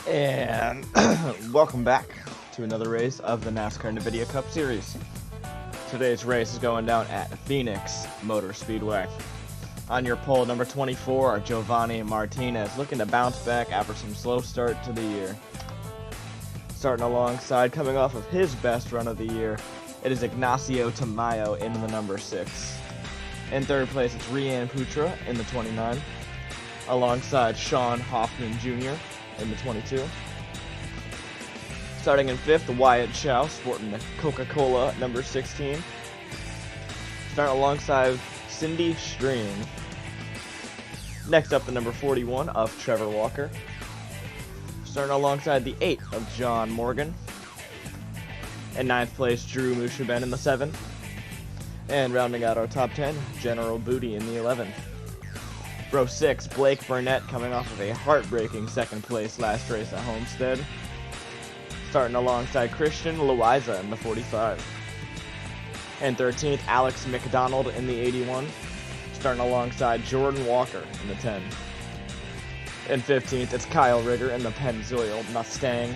And welcome back to another race of the NASCAR NVIDIA Cup Series. Today's race is going down at Phoenix Motor Speedway. On your pole, number 24, Giovanni Martinez, looking to bounce back after some slow start to the year. Starting alongside, coming off of his best run of the year, it is Ignacio Tamayo in the number 6. In third place, it's Rian Putra in the 29, alongside Sean Hoffman Jr. in the 22. Starting in 5th, Wyatt Chow, sporting the Coca-Cola number 16. Starting alongside Cindy Stream. Next up, the number 41 of Trevor Walker. Starting alongside the 8 of John Morgan. In 9th place, Drew Mushaben in the 7. And rounding out our top 10, General Booty in the 11. Row 6, Blake Burnett coming off of a heartbreaking second place last race at Homestead. Starting alongside Christian Loiza in the 45. And 13th, Alex McDonald in the 81. Starting alongside Jordan Walker in the 10. And 15th, it's Kyle Rigger in the Pennzoil Mustang.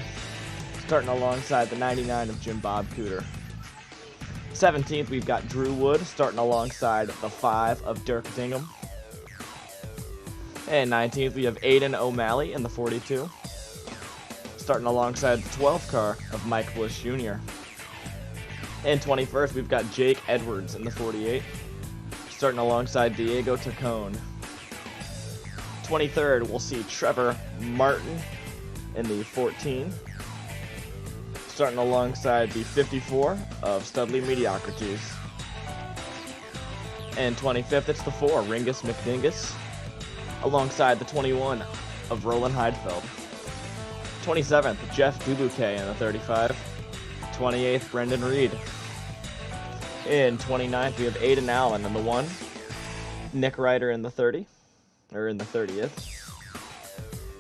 Starting alongside the 99 of Jim Bob Cooter. 17th, we've got Drew Wood starting alongside the 5 of Dirk Dingham. And 19th, we have Aiden O'Malley in the 42. Starting alongside the 12th car of Mike Bush Jr. And 21st, we've got Jake Edwards in the 48. Starting alongside Diego Tacone. 23rd, we'll see Trevor Martin in the 14. Starting alongside the 54 of Studley Mediocrities. And 25th, it's the 4, Ringus McDingus, alongside the 21 of Roland Heidfeld. 27th, Jeff Dubuque in the 35. 28th, Brendan Reed. In 29th, we have Aiden Allen in the 1. Nick Ryder in the 30, or in the 30th.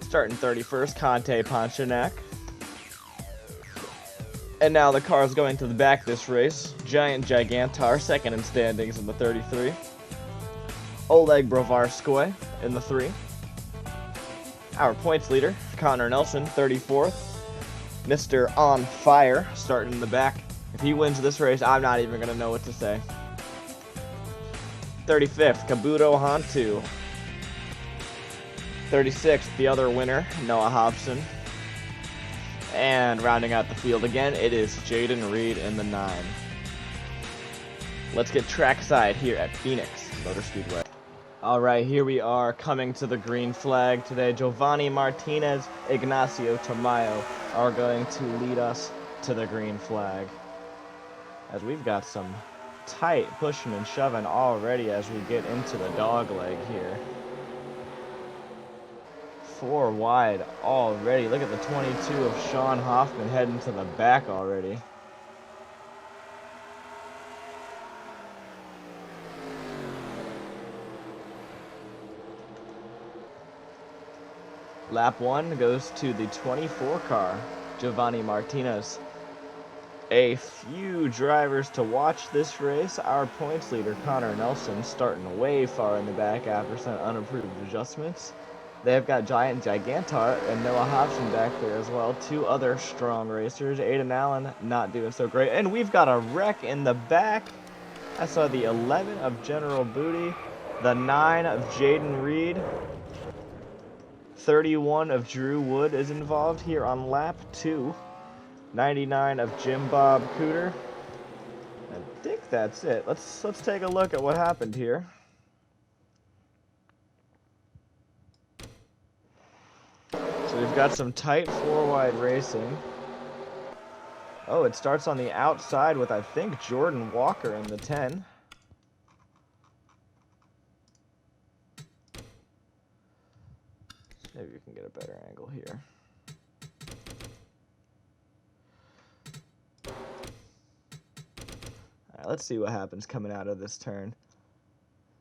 Starting 31st, Conte Ponchanak. And now the cars going to the back this race. Giant Gigantar, second in standings in the 33. Oleg Brovarskoy in the 3. Our points leader, Connor Nelson, 34th. Mr. On Fire, starting in the back. If he wins this race, I'm not even going to know what to say. 35th, Kabuto Hantu. 36th, the other winner, Noah Hobson. And rounding out the field again, it is Jaden Reed in the 9. Let's get trackside here at Phoenix Motor Speedway. Alright, here we are coming to the green flag today. Giovanni Martinez, Ignacio Tamayo are going to lead us to the green flag. As we've got some tight pushing and shoving already as we get into the dog leg here. 4 wide already. Look at the 22 of Sean Hoffman heading to the back already. Lap 1 goes to the 24 car, Giovanni Martinez. A few drivers to watch this race. Our points leader, Connor Nelson, starting way far in the back after some unapproved adjustments. They've got Giant Gigantar and Noah Hobson back there as well. 2 other strong racers. Aiden Allen not doing so great. And we've got a wreck in the back. I saw the 11 of General Booty. The 9 of Jaden Reed. 31 of Drew Wood is involved here on lap 2. 99 of Jim Bob Cooter. I think that's it. Let's take a look at what happened here. So we've got some tight 4-wide racing. Oh, it starts on the outside with, I think, Jordan Walker in the 10. Maybe we can get a better angle here. Alright, let's see what happens coming out of this turn.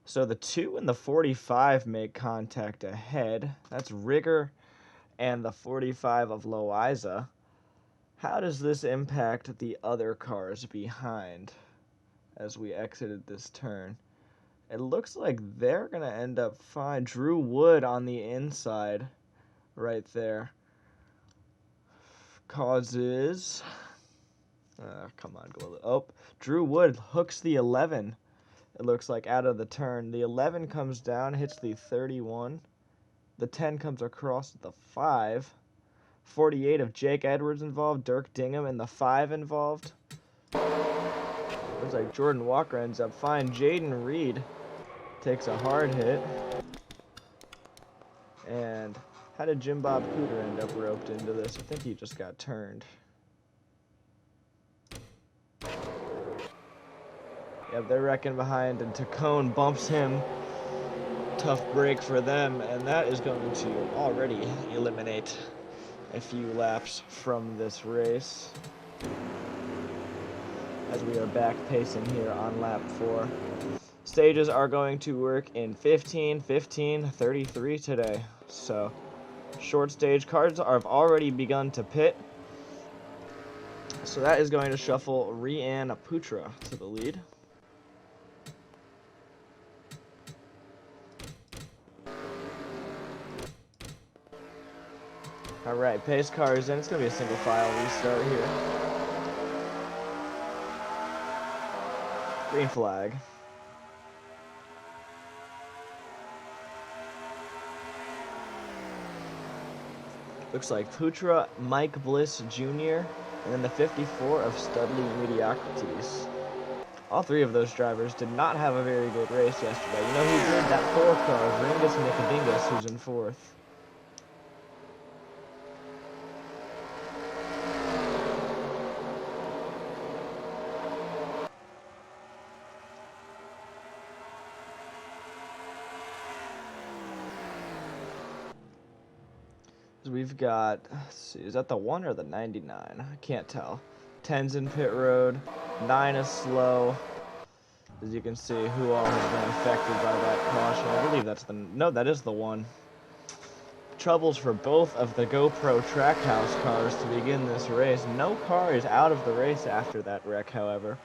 So the 2 and the 45 make contact ahead. That's Rigger and the 45 of Loiza. How does this impact the other cars behind as we exited this turn? It looks like they're going to end up fine. Drew Wood on the inside right there. causes... come on, go. Oh, Drew Wood hooks the 11. It looks like out of the turn. The 11 comes down, hits the 31. The 10 comes across the 5. 48 of Jake Edwards involved. Dirk Dingham and the 5 involved. Looks like Jordan Walker ends up fine. Jaden Reed takes a hard hit. And how did Jim Bob Cooter end up roped into this? I think he just got turned. Yep, they're wrecking behind, and Tacone bumps him. Tough break for them, and that is going to already eliminate a few laps from this race. As we are back pacing here on lap 4. Stages are going to work in 15, 15, 33 today. So, short stage cars have already begun to pit. So that is going to shuffle Rian Putra to the lead. Alright, pace car is in. It's going to be a single file restart here. Green flag. Looks like Putra, Mike Bliss Jr., and then the 54 of Studley Mediocrities. All three of those drivers did not have a very good race yesterday. You know who did? That 4 car, Ringus Nicodingus, who's in 4th. We've got, let's see, is that the 1 or the 99? I can't tell. 10's in pit road, 9 is slow. As you can see, who all has been affected by that caution. I believe that's the, no, that is the 1. Troubles for both of the GoPro Trackhouse cars to begin this race. No car is out of the race after that wreck, however.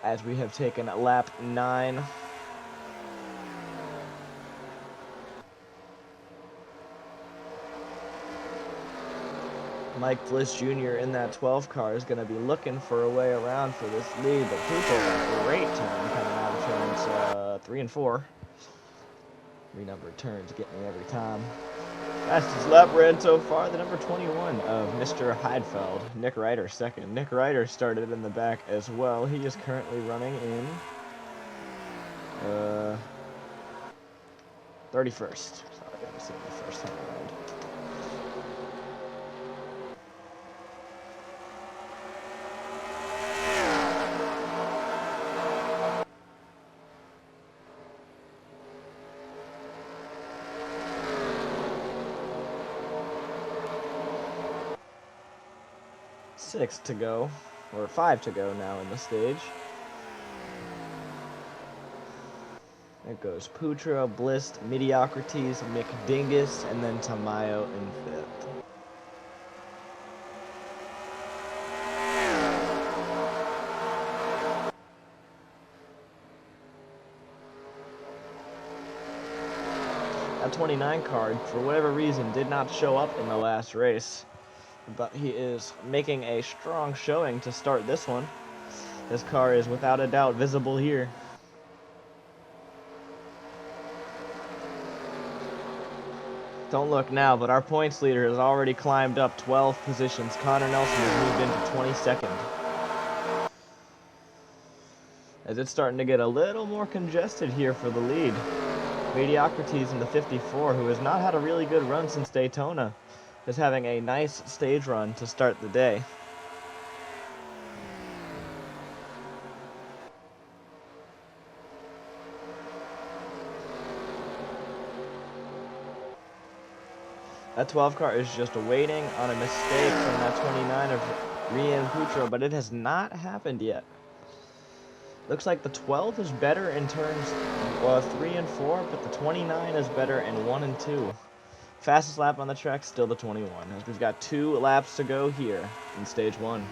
As we have taken lap 9. Mike Bliss Jr. in that 12 car is going to be looking for a way around for this lead, but Putra got a great turn coming out of turns 3 and 4. 3 numbered turns getting me every time. Fastest lap ran so far, the number 21 of Mr. Heidfeld. Nick Ryder second. Nick Ryder started in the back as well. He is currently running in 31st. Sorry, I was saying the first time around. Six to go, or 5 to go now in the stage. There goes Putra, Bliss, Mediocrities, McDingus, and then Tamayo in 5th. That 29 card, for whatever reason, did not show up in the last race. But he is making a strong showing to start this one. This car is without a doubt visible here. Don't look now, but our points leader has already climbed up 12 positions. Connor Nelson has moved into 22nd. As it's starting to get a little more congested here for the lead. Mediocrities in the 54, who has not had a really good run since Daytona, is having a nice stage run to start the day. That 12 car is just waiting on a mistake from that 29 of Rian Putra, but it has not happened yet. Looks like the 12 is better in turns 3 and 4, but the 29 is better in 1 and 2. Fastest lap on the track, still the 21, as we've got 2 laps to go here in stage 1.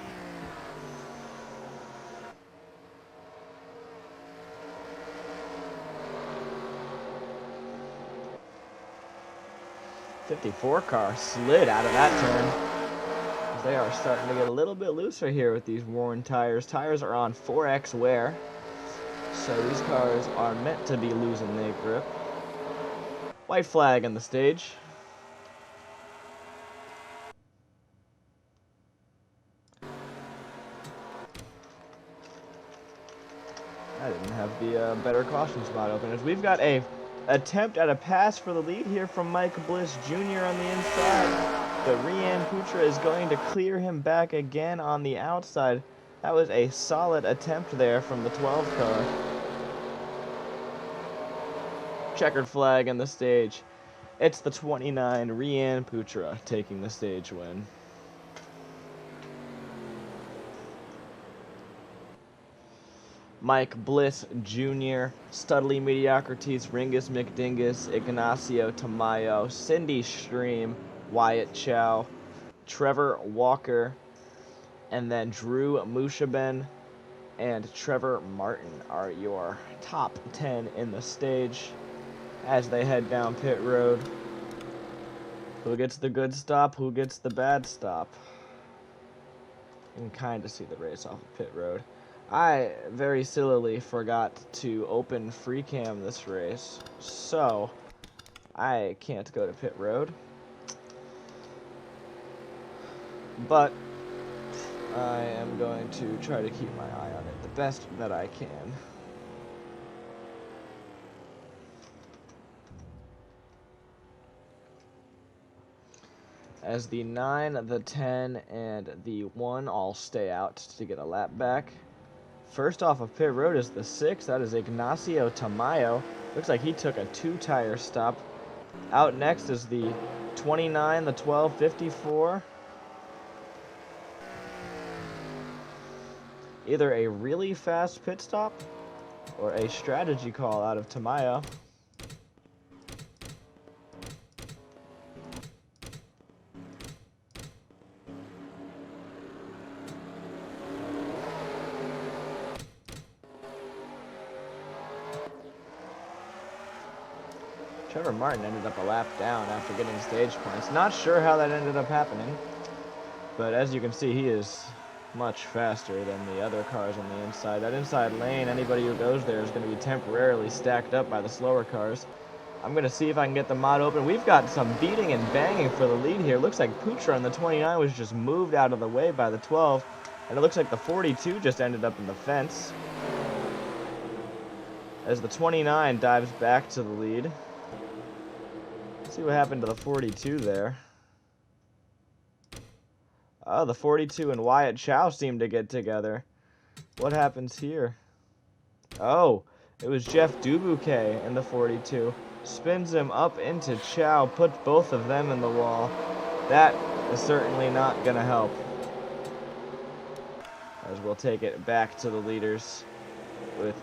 '54 car slid out of that turn. They are starting to get a little bit looser here with these worn tires. Tires are on 4X wear, so these cars are meant to be losing their grip. White flag on the stage. I didn't have the better caution spot open. As we've got a attempt at a pass for the lead here from Mike Bliss Jr. on the inside, but Rian Putra is going to clear him back again on the outside. That was a solid attempt there from the 12 car. Checkered flag on the stage. It's the 29 Rian Putra taking the stage win. Mike Bliss Jr., Studley Mediocrities, Ringus McDingus, Ignacio Tamayo, Cindy Stream, Wyatt Chow, Trevor Walker, and then Drew Mushaben and Trevor Martin are your top 10 in the stage as they head down pit road. Who gets the good stop? Who gets the bad stop? You can kind of see the race off of pit road. I very sillily forgot to open free cam this race, so I can't go to pit road. But I am going to try to keep my eye on it the best that I can. As the 9, the 10, and the 1 all stay out to get a lap back. First off of pit road is the 6. That is Ignacio Tamayo. Looks like he took a 2-tire stop. Out next is the 29, the 12, 54. Either a really fast pit stop or a strategy call out of Tamayo. Trevor Martin ended up a lap down after getting stage points. Not sure how that ended up happening, but as you can see, he is much faster than the other cars on the inside. That inside lane, anybody who goes there is going to be temporarily stacked up by the slower cars. I'm going to see if I can get the mod open. We've got some beating and banging for the lead here. Looks like Putra on the 29 was just moved out of the way by the 12, and it looks like the 42 just ended up in the fence as the 29 dives back to the lead. See what happened to the 42 there. Oh, the 42 and Wyatt Chow seem to get together. What happens here? Oh, it was Jeff Dubuque in the 42. Spins him up into Chow, puts both of them in the wall. That is certainly not going to help. As we'll take it back to the leaders with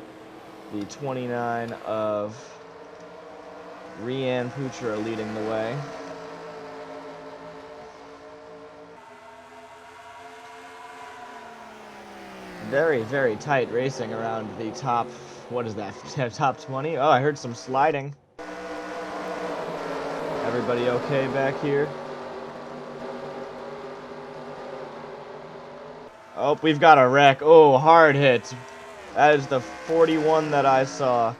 the 29 of Rian Putra leading the way. Very, very tight racing around the top, what is that, top 20? Oh, I heard some sliding. Everybody okay back here? Oh, we've got a wreck. Oh, hard hit. That is the 41 that I saw.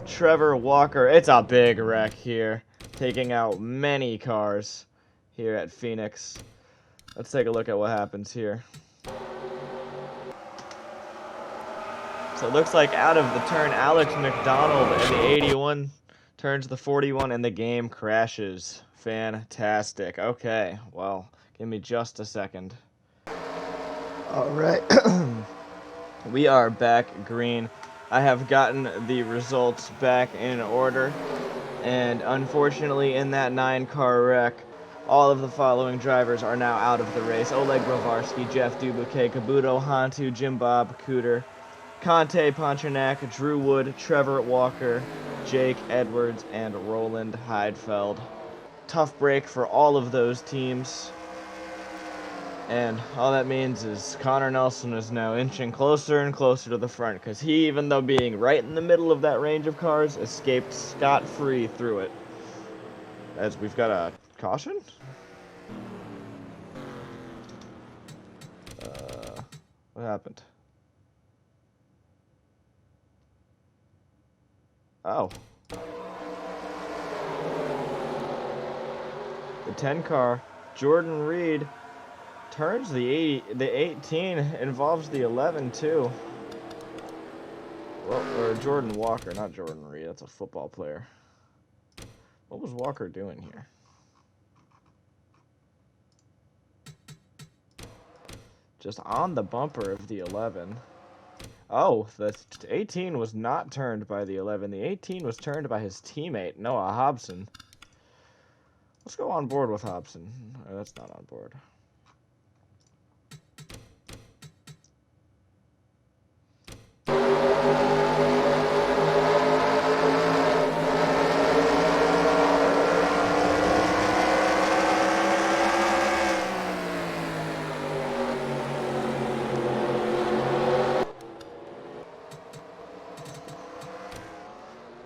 Trevor Walker. It's a big wreck here, taking out many cars here at Phoenix. Let's take a look at what happens here. So it looks like out of the turn, Alex McDonald in the 81 turns the 41 and the game crashes. Fantastic. Okay, well, give me just a second. All right. We are back green. I have gotten the results back in order, and unfortunately in that 9-car wreck, all of the following drivers are now out of the race. Oleg Grovarski, Jeff Dubuque, Kabuto, Hantu, Jim Bob Cooter, Conte Ponchernak, Drew Wood, Trevor Walker, Jake Edwards, and Roland Heidfeld. Tough break for all of those teams. And all that means is Connor Nelson is now inching closer and closer to the front, because he, even though being right in the middle of that range of cars, escaped scot-free through it. As we've got a caution? What happened? Oh. The 10 car, Jordan Reed, turns the 18, involves the 11 too. Well, or Jordan Walker, not Jordan Reed. That's a football player. What was Walker doing here? Just on the bumper of the 11. Oh, the 18 was not turned by the 11. The 18 was turned by his teammate, Noah Hobson. Let's go on board with Hobson. Oh, that's not on board.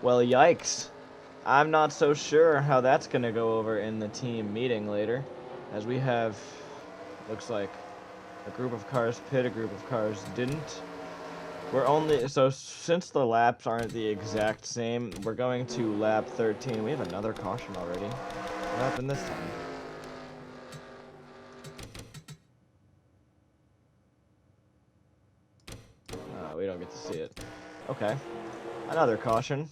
Well, yikes. I'm not so sure how that's going to go over in the team meeting later, as we have, looks like, a group of cars pit, a group of cars didn't. We're only, so since the laps aren't the exact same, we're going to lap 13. We have another caution already. What happened this time? We don't get to see it. Okay. Another caution.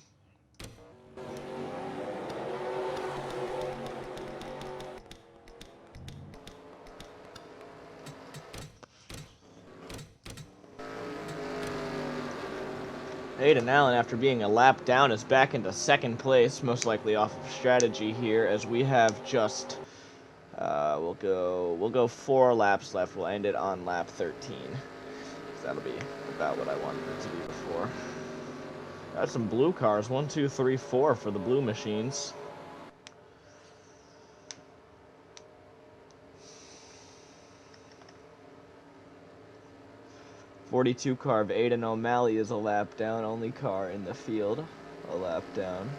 Hayden Allen, after being a lap down, is back into second place, most likely off of strategy here, as we have just, we'll go 4 laps left. We'll end it on lap 13. That'll be about what I wanted it to be before. Got some blue cars, 1, 2, 3, 4 for the blue machines. '42 car of Aiden O'Malley is a lap down, only car in the field a lap down.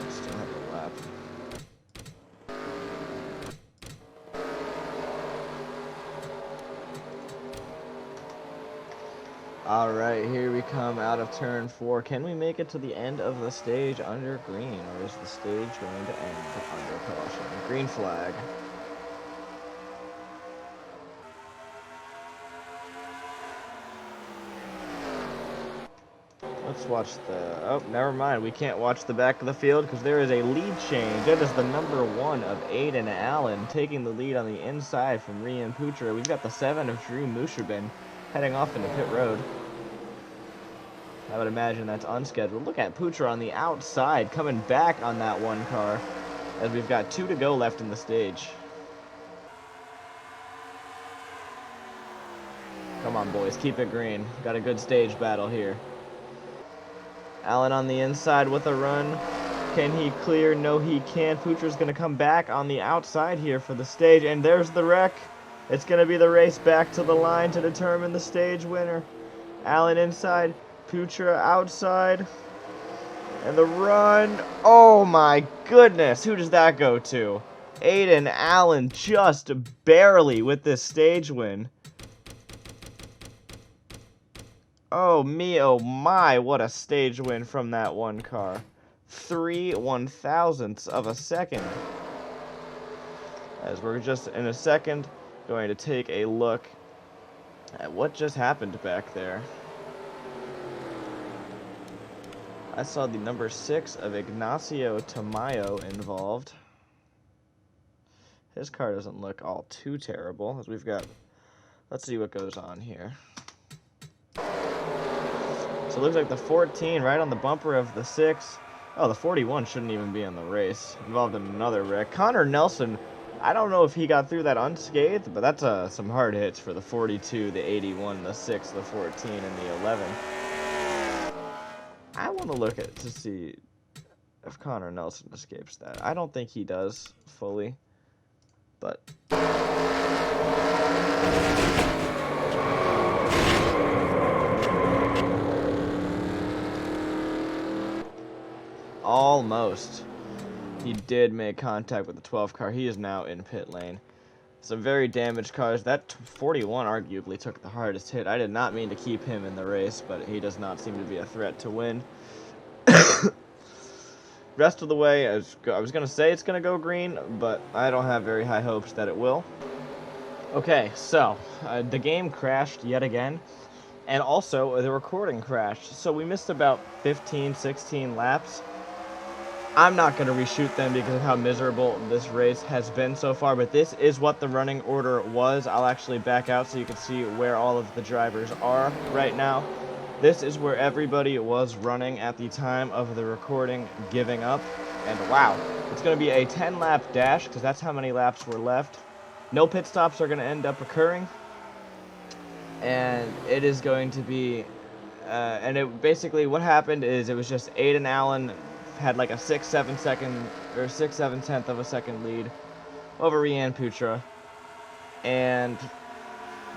Still have a lap. Alright, here we come out of turn 4. Can we make it to the end of the stage under green, or is the stage going to end under caution? Green flag. Let's watch the... Oh, never mind. We can't watch the back of the field because there is a lead change. That is the number 1 of Aiden Allen taking the lead on the inside from Rian Putra. We've got the 7 of Drew Musherbin heading off into pit road. I would imagine that's unscheduled. Look at Putra on the outside coming back on that 1 car as we've got 2 to go left in the stage. Come on, boys. Keep it green. Got a good stage battle here. Allen on the inside with a run. Can he clear? No, he can't. Putra's going to come back on the outside here for the stage. And there's the wreck. It's going to be the race back to the line to determine the stage winner. Allen inside. Putra outside. And the run. Oh, my goodness. Who does that go to? Aiden Allen just barely with this stage win. Oh me, oh my, what a stage win from that 1 car. 3 1/1000ths of a second. As we're just in a second going to take a look at what just happened back there. I saw the number 6 of Ignacio Tamayo involved. His car doesn't look all too terrible, as we've got, let's see what goes on here. So it looks like the 14 right on the bumper of the 6. Oh, the 41 shouldn't even be in the race. Involved in another wreck. Connor Nelson, I don't know if he got through that unscathed, but that's some hard hits for the 42, the 81, the 6, the 14, and the 11. I want to look at to see if Connor Nelson escapes that. I don't think he does fully, but... Almost. He did make contact with the 12 car. He is now in pit lane. Some very damaged cars. That 41 arguably took the hardest hit. I did not mean to keep him in the race, but he does not seem to be a threat to win. Rest of the way, I was going to say it's going to go green, but I don't have very high hopes that it will. Okay, so the game crashed yet again, and also the recording crashed. So we missed about 15, 16 laps. I'm not going to reshoot them because of how miserable this race has been so far, but this is what the running order was. I'll actually back out so you can see where all of the drivers are right now. This is where everybody was running at the time of the recording giving up. And wow, it's going to be a 10-lap dash because that's how many laps were left. No pit stops are going to end up occurring. And it is going to be... and it basically what happened is it was just Aiden Allen had like a 6-7 second or 6/7 of a second lead over Rian Putra, and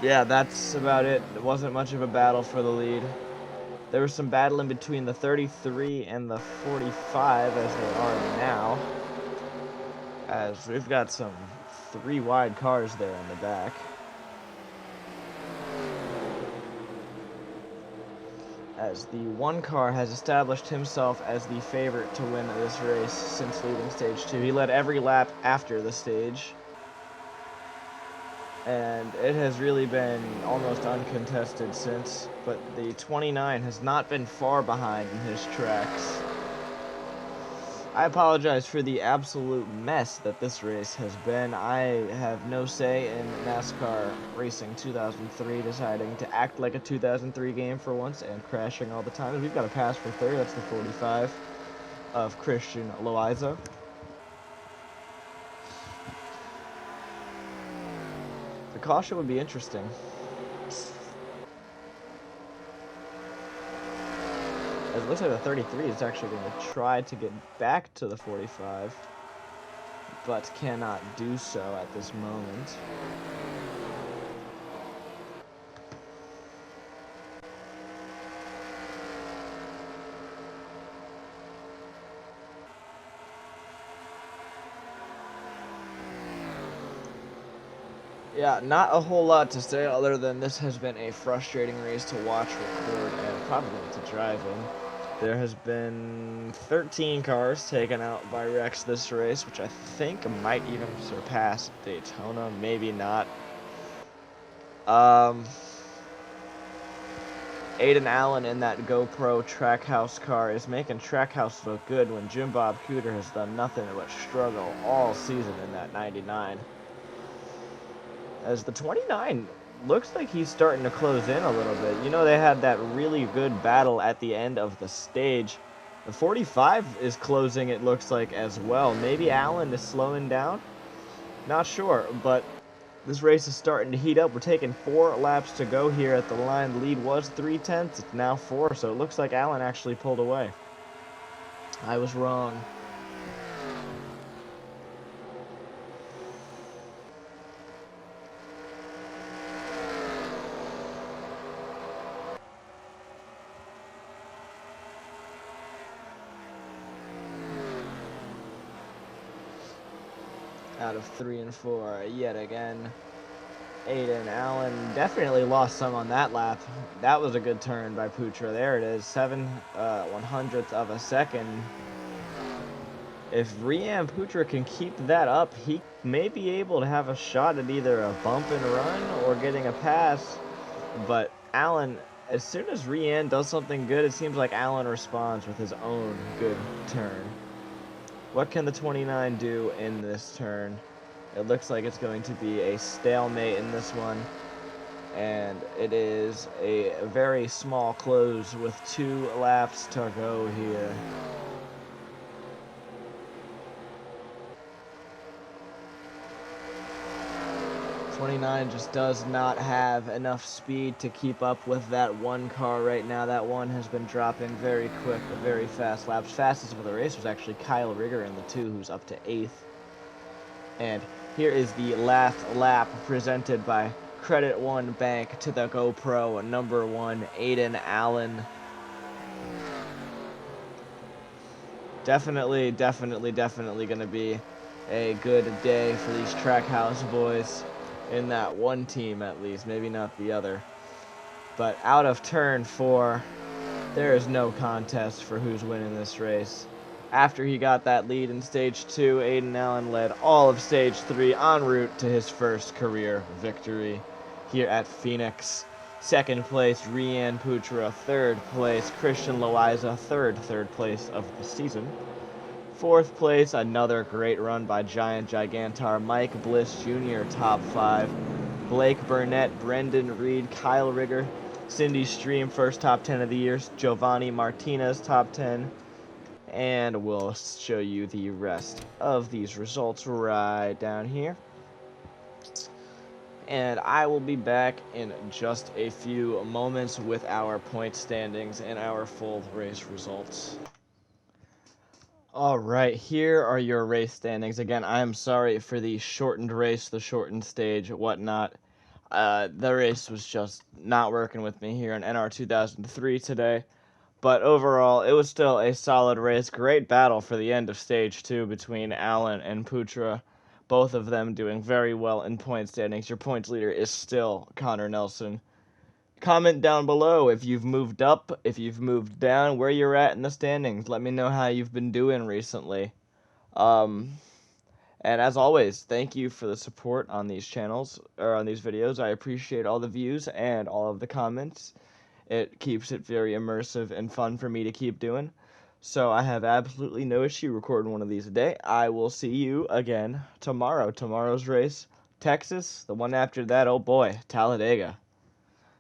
yeah, that's about it. It wasn't much of a battle for the lead. There was some battle in between the 33 and the 45 as they are now, as we've got some 3 wide cars there in the back. As the one car has established himself as the favorite to win this race since leaving stage 2. He led every lap after the stage, and it has really been almost uncontested since, but the 29 has not been far behind in his tracks. I apologize for the absolute mess that this race has been. I have no say in NASCAR Racing 2003 deciding to act like a 2003 game for once and crashing all the time. We've got a pass for third. That's the 45 of Christian Loaiza. The caution would be interesting. It looks like the 33 is actually going to try to get back to the 45, but cannot do so at this moment. Yeah, not a whole lot to say other than this has been a frustrating race to watch, record, and probably to drive in. There has been 13 cars taken out by wrecks this race, which I think might even surpass Daytona, maybe not. Aiden Allen in that GoPro Trackhouse car is making Trackhouse look good when Jim Bob Cooter has done nothing but struggle all season in that 99. As the 29 looks like he's starting to close in a little bit. You know, they had that really good battle at the end of the stage. The 45 is closing, it looks like, as well. Maybe Allen is slowing down? Not sure, but this race is starting to heat up. We're taking 4 laps to go here at the line. The lead was 3/10. It's now 4, so it looks like Allen actually pulled away. I was wrong. Out of 3 and 4 yet again. Aiden Allen definitely lost some on that lap. That was a good turn by Putra. There it is, 7/100th of a second. If Rian Putra can keep that up, he may be able to have a shot at either a bump and run or getting a pass. But Allen, as soon as Rian does something good, it seems like Allen responds with his own good turn. What can the 29 do in this turn? It looks like it's going to be a stalemate in this one. And it is a very small close with 2 laps to go here. '29 just does not have enough speed to keep up with that one car right now. That one has been dropping very quick, very fast laps. Fastest of the race was actually Kyle Rigger in the 2, who's up to 8th. And here is the last lap presented by Credit One Bank to the GoPro number 1, Aiden Allen. Definitely going to be a good day for these Trackhouse boys. in that one team at least, maybe not the other. But out of turn 4, there is no contest for who's winning this race. After he got that lead in Stage 2, Aiden Allen led all of Stage 3 en route to his first career victory here at Phoenix. Second place, Rianne Putra. Third place, Christian Loiza. Third place of the season. Fourth place, another great run by Giant Gigantar Mike Bliss Jr., top 5. Blake Burnett, Brendan Reed, Kyle Rigger, Cindy Stream, first top 10 of the year, Giovanni Martinez, top 10. And we'll show you the rest of these results right down here. And I will be back in just a few moments with our point standings and our full race results. All right, here are your race standings. Again, I am sorry for the shortened race, the shortened stage, whatnot. The race was just not working with me here in NR 2003 today. But overall, it was still a solid race. Great battle for the end of Stage 2 between Allen and Putra. Both of them doing very well in point standings. Your points leader is still Connor Nelson. Comment down below if you've moved up, if you've moved down, where you're at in the standings. Let me know how you've been doing recently. And as always, thank you for the support on these channels, or on these videos. I appreciate all the views and all of the comments. It keeps it very immersive and fun for me to keep doing. So I have absolutely no issue recording one of these a day. I will see you again tomorrow. Tomorrow's race, Texas. The one after that, oh boy, Talladega.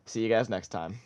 See you guys next time.